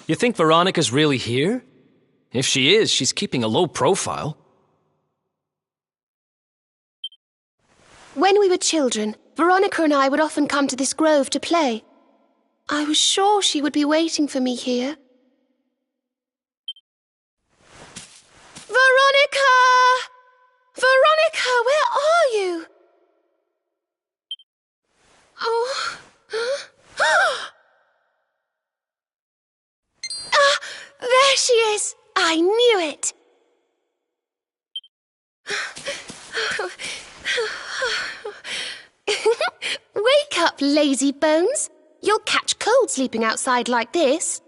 You think Veronica's really here? If she is, she's keeping a low profile. When we were children, Veronica and I would often come to this grove to play. I was sure she would be waiting for me here. Veronica! Veronica, where are you? Oh. Ah, there she is! I knew it! Wake up, lazy bones. You'll catch cold sleeping outside like this.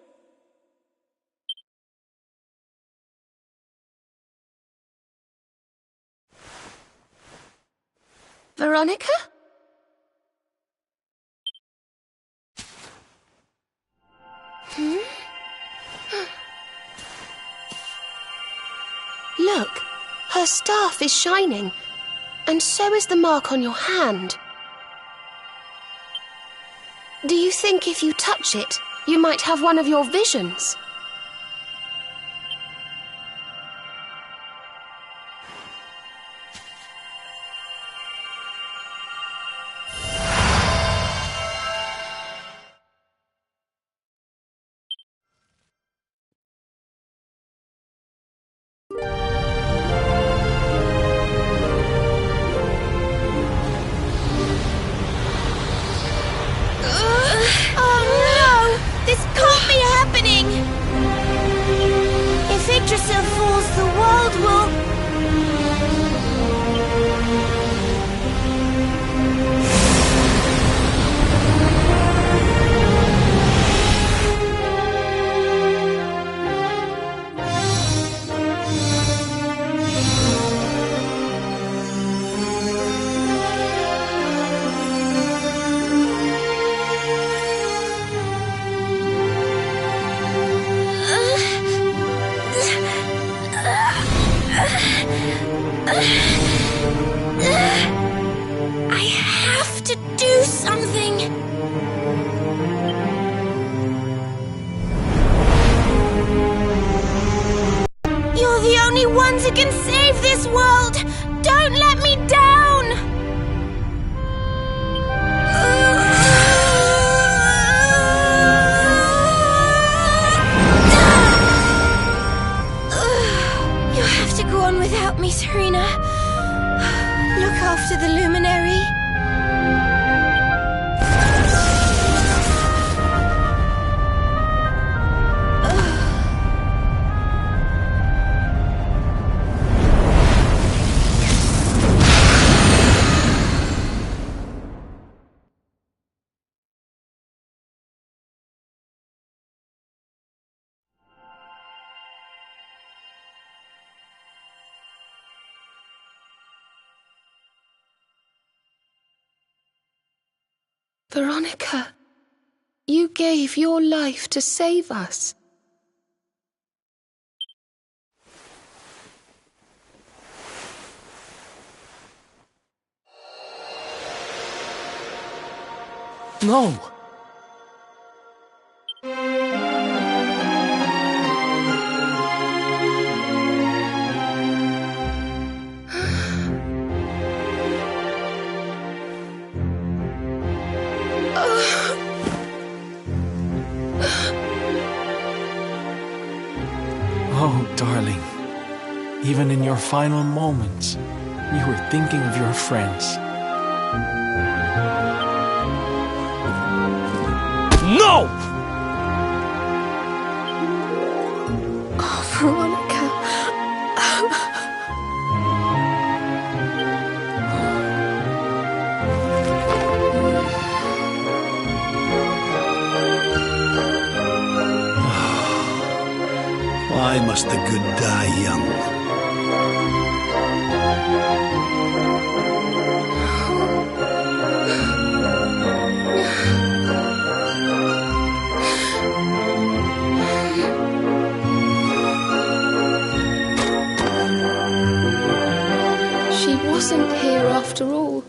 Veronica? Look, her staff is shining, and so is the mark on your hand. Do you think if you touch it, you might have one of your visions? I have to do something. You're the only ones who can save this world. Don't let me down. You'll have to go on without me, Serena. Look after the luminary. Veronica, you gave your life to save us. No! Oh, darling. Even in your final moments, you were thinking of your friends. No! Oh, Veronica. Why must the good die young? She wasn't here after all.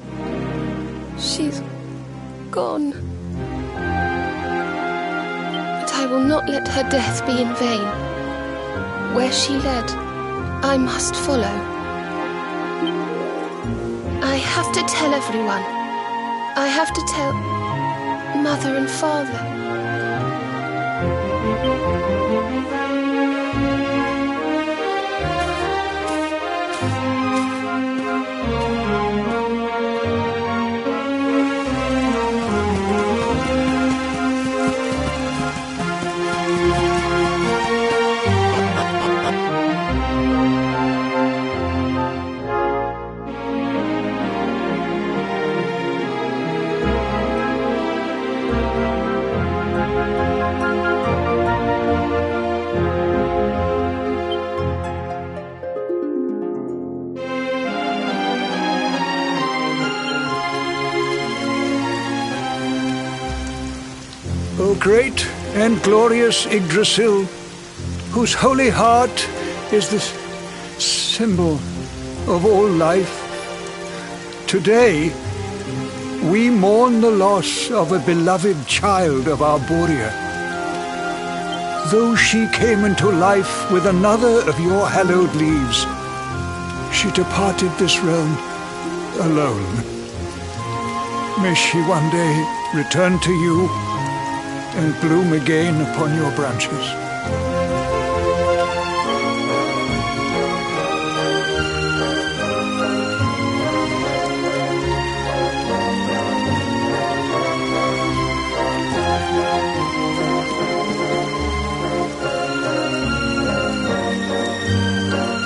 She's gone. But I will not let her death be in vain. Where she led, I must follow. I have to tell everyone. I have to tell Mother and Father. O great and glorious Yggdrasil, whose holy heart is the symbol of all life, today we mourn the loss of a beloved child of Arborea. Though she came into life with another of your hallowed leaves, she departed this realm alone. May she one day return to you and bloom again upon your branches.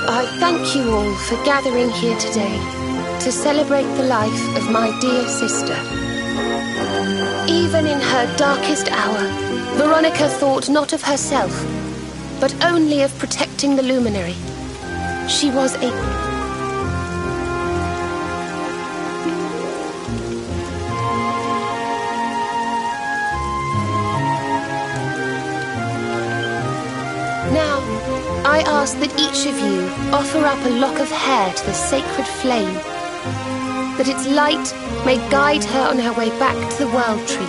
I thank you all for gathering here today to celebrate the life of my dear sister. Even in her darkest hour, Veronica thought not of herself, but only of protecting the luminary. She was a... Now, I ask that each of you offer up a lock of hair to the sacred flame, that its light may guide her on her way back to the World Tree.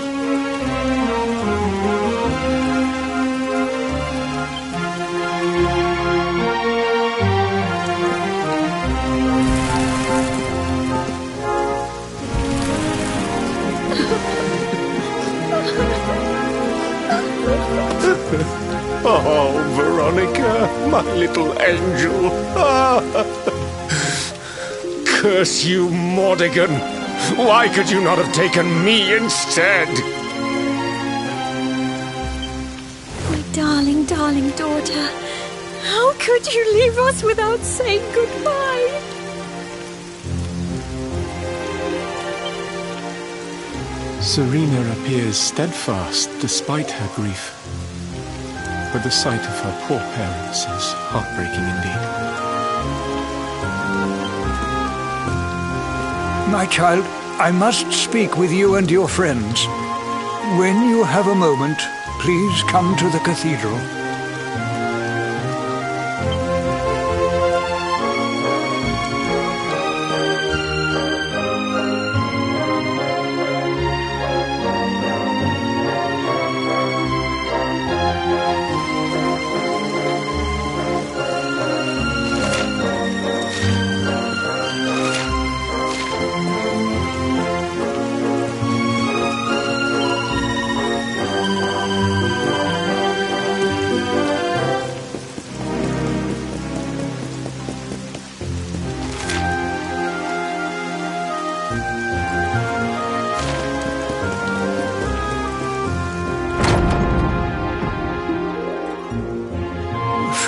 Oh, Veronica, my little angel. Curse you, Mordigan. Why could you not have taken me instead? My darling, darling daughter. How could you leave us without saying goodbye? Serena appears steadfast despite her grief. But the sight of her poor parents is heartbreaking indeed. My child, I must speak with you and your friends. When you have a moment, please come to the cathedral.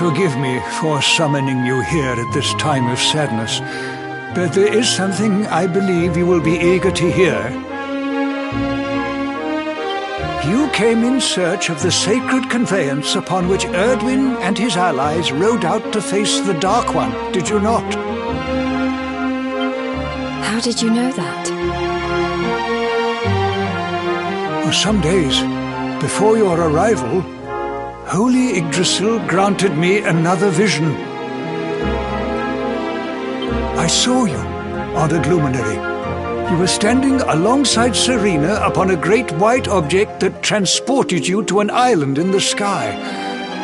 Forgive me for summoning you here at this time of sadness, but there is something I believe you will be eager to hear. You came in search of the sacred conveyance upon which Erdwin and his allies rode out to face the Dark One, did you not? How did you know that? Some days before your arrival, Holy Yggdrasil granted me another vision. I saw you, honored luminary. You were standing alongside Serena upon a great white object that transported you to an island in the sky.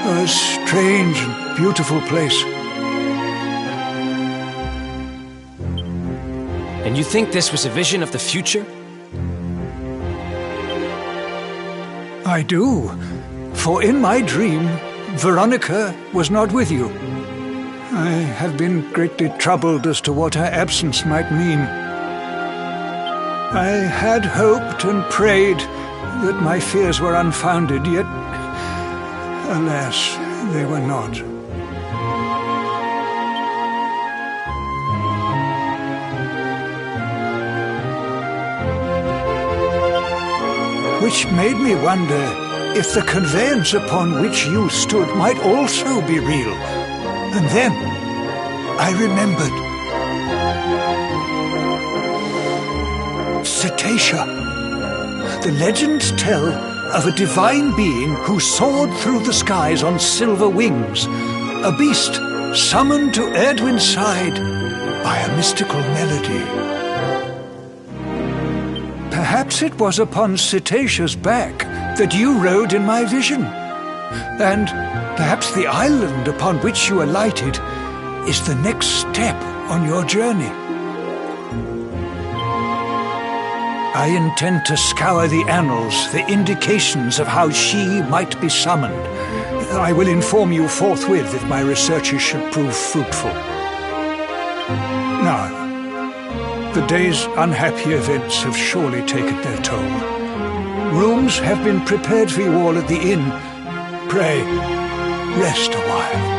A strange and beautiful place. And you think this was a vision of the future? I do. For in my dream, Veronica was not with you. I have been greatly troubled as to what her absence might mean. I had hoped and prayed that my fears were unfounded, yet, alas, they were not. Which made me wonder if the conveyance upon which you stood might also be real. And then I remembered. Cetacea. The legends tell of a divine being who soared through the skies on silver wings, a beast summoned to Erdwin's side by a mystical melody. Perhaps it was upon Cetacea's back that you rode in my vision. And perhaps the island upon which you alighted is the next step on your journey. I intend to scour the annals for indications of how she might be summoned. I will inform you forthwith if my researches should prove fruitful. Now, the day's unhappy events have surely taken their toll. Rooms have been prepared for you all at the inn. Pray, rest a while.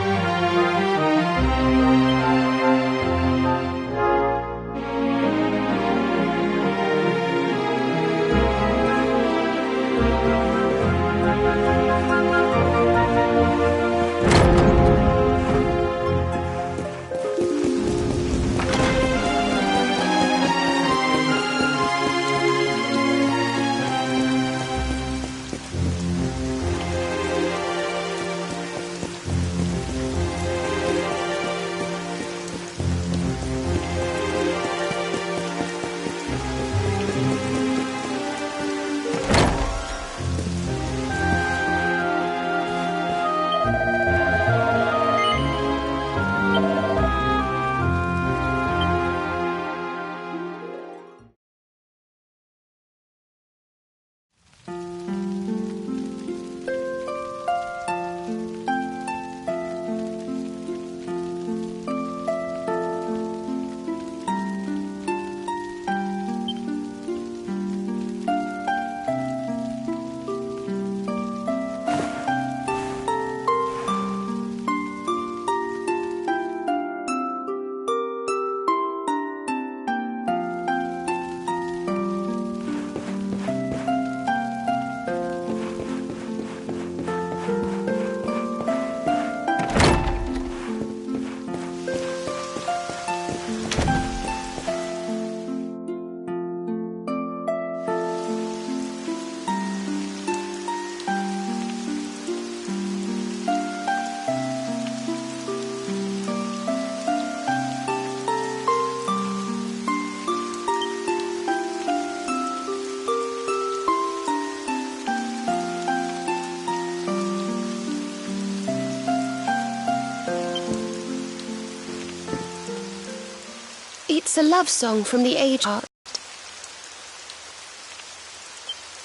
It's a love song from the age past.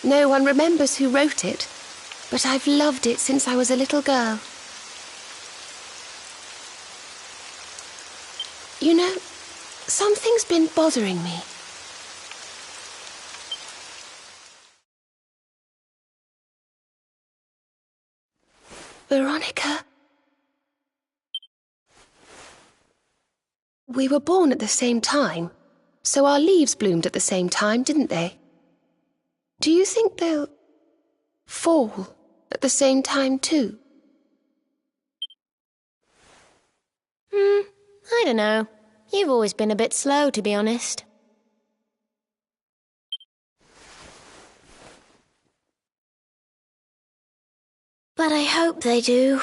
No one remembers who wrote it, but I've loved it since I was a little girl. You know, something's been bothering me. Veronica? We were born at the same time, so our leaves bloomed at the same time, didn't they? Do you think they'll fall at the same time too? I don't know. You've always been a bit slow, to be honest. But I hope they do.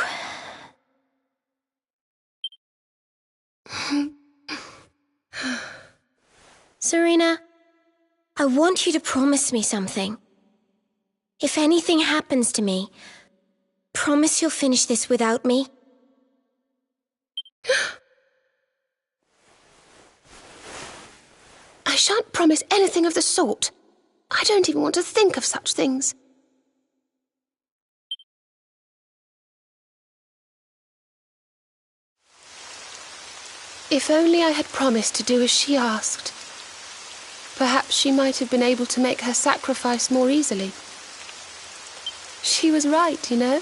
Serena, I want you to promise me something. If anything happens to me, promise you'll finish this without me. I shan't promise anything of the sort. I don't even want to think of such things. If only I had promised to do as she asked. Perhaps she might have been able to make her sacrifice more easily. She was right, you know.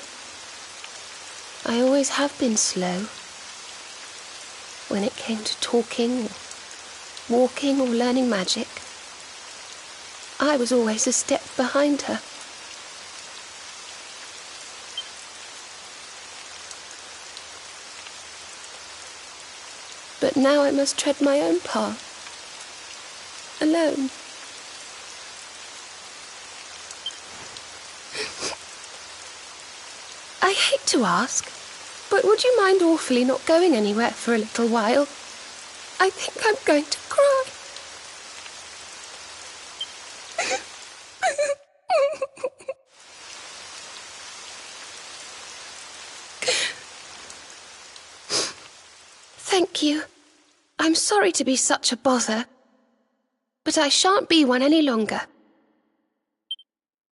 I always have been slow. When it came to talking, or walking, or learning magic, I was always a step behind her. But now I must tread my own path, alone. I hate to ask, but would you mind awfully not going anywhere for a little while? I think I'm going to cry. Thank you. I'm sorry to be such a bother, but I shan't be one any longer.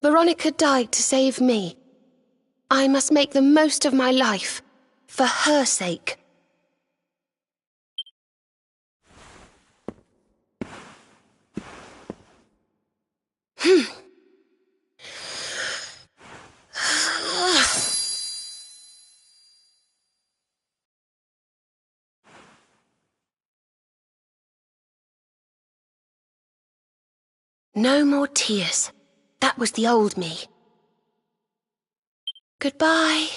Veronica died to save me. I must make the most of my life, for her sake. No more tears. That was the old me. Goodbye.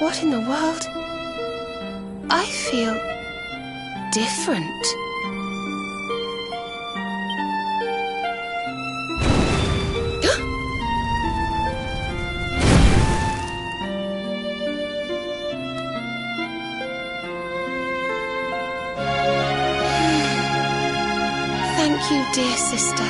What in the world? I feel different. Thank you, dear sister.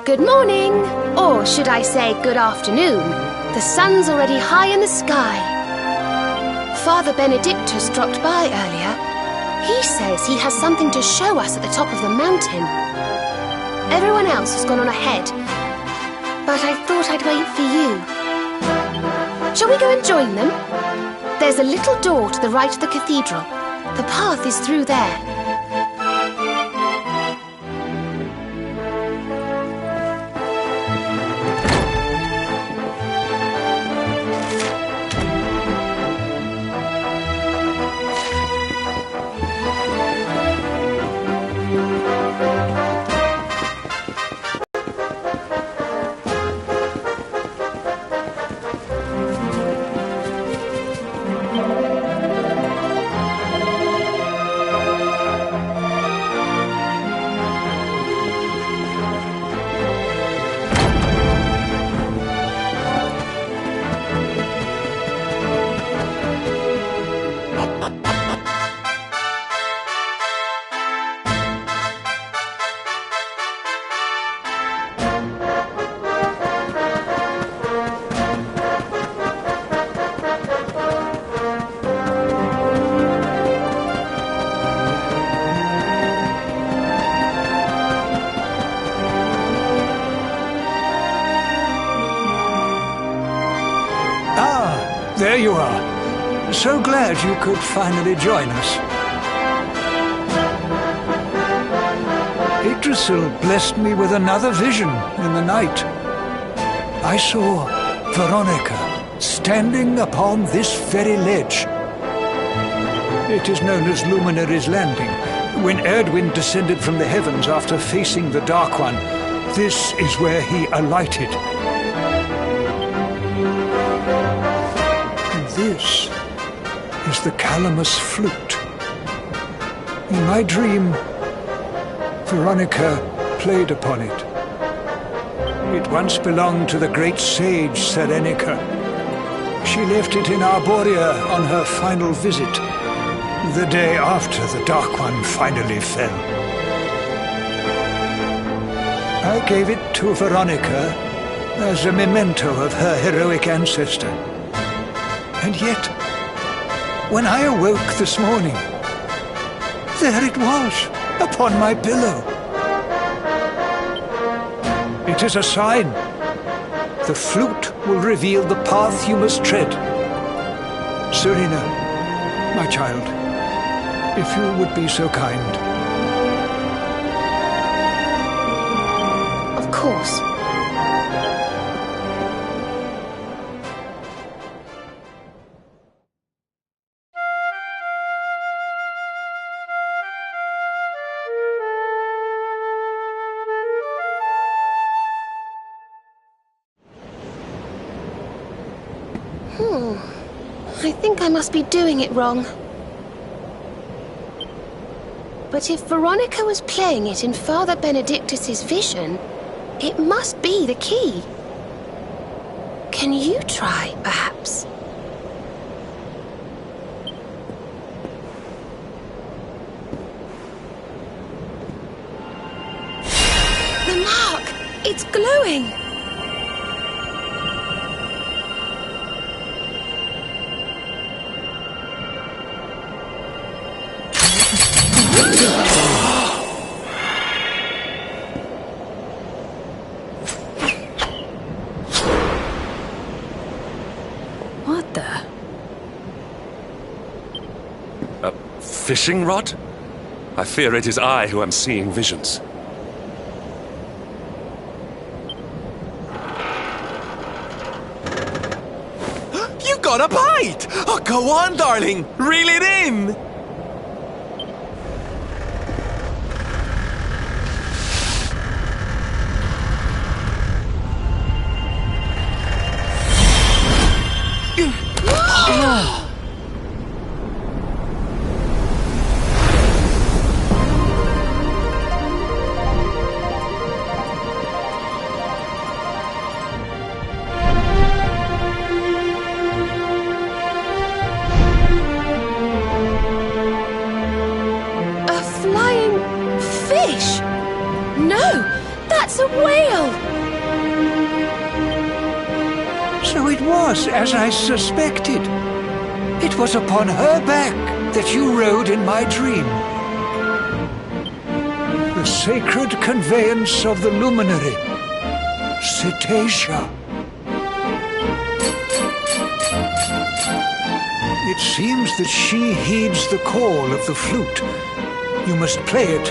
Good morning, or should I say good afternoon. The sun's already high in the sky. Father Benedictus dropped by earlier. He says he has something to show us at the top of the mountain. Everyone else has gone on ahead, but I thought I'd wait for you. Shall we go and join them? There's a little door to the right of the cathedral. The path is through there. There you are. So glad you could finally join us. Yggdrasil blessed me with another vision in the night. I saw Veronica standing upon this very ledge. It is known as Luminary's Landing. When Erdwin descended from the heavens after facing the Dark One, this is where he alighted. This is the Calamus flute. In my dream, Veronica played upon it. It once belonged to the great sage Serenica. She left it in Arborea on her final visit, the day after the Dark One finally fell. I gave it to Veronica as a memento of her heroic ancestor. And yet, when I awoke this morning, there it was, upon my pillow. It is a sign. The flute will reveal the path you must tread. Serena, my child, if you would be so kind. Of course. I think I must be doing it wrong. But if Veronica was playing it in Father Benedictus's vision, it must be the key. Can you try, perhaps? The mark! It's glowing! What the? A fishing rod? I fear it is I who am seeing visions. You got a bite! Oh, go on, darling! Reel it in! That's a whale! So it was as I suspected. It was upon her back that you rode in my dream. The sacred conveyance of the luminary, Cetacea. It seems that she heeds the call of the flute. You must play it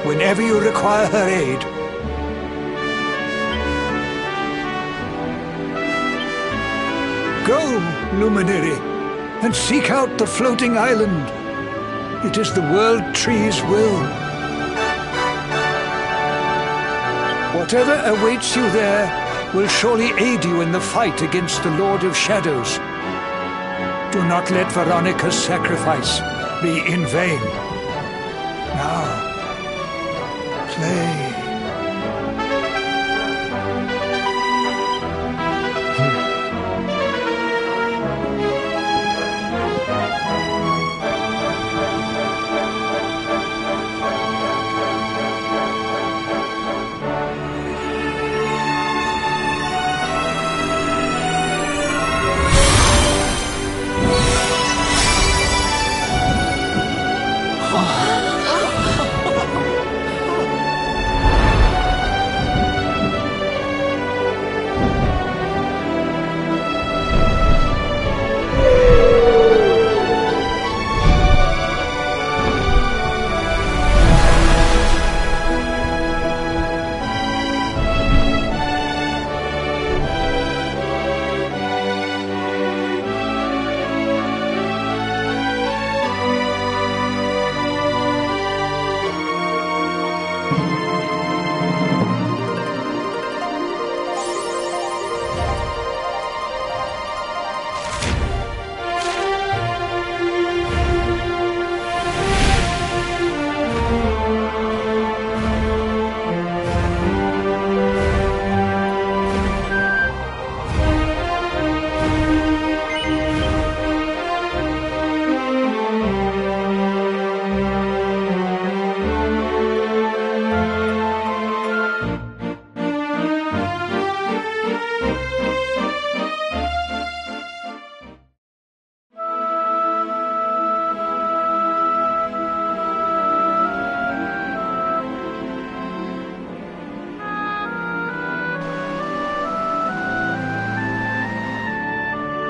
whenever you require her aid. Go, luminary, and seek out the floating island. It is the world tree's will. Whatever awaits you there will surely aid you in the fight against the Lord of Shadows. Do not let Veronica's sacrifice be in vain. Now, play.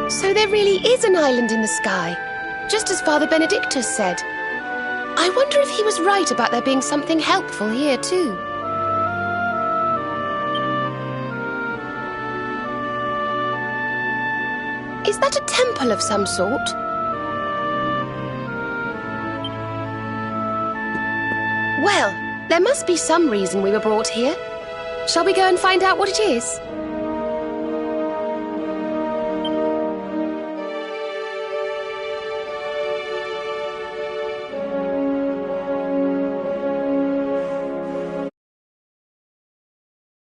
So there really is an island in the sky, just as Father Benedictus said. I wonder if he was right about there being something helpful here too. Is that a temple of some sort? Well, there must be some reason we were brought here. Shall we go and find out what it is?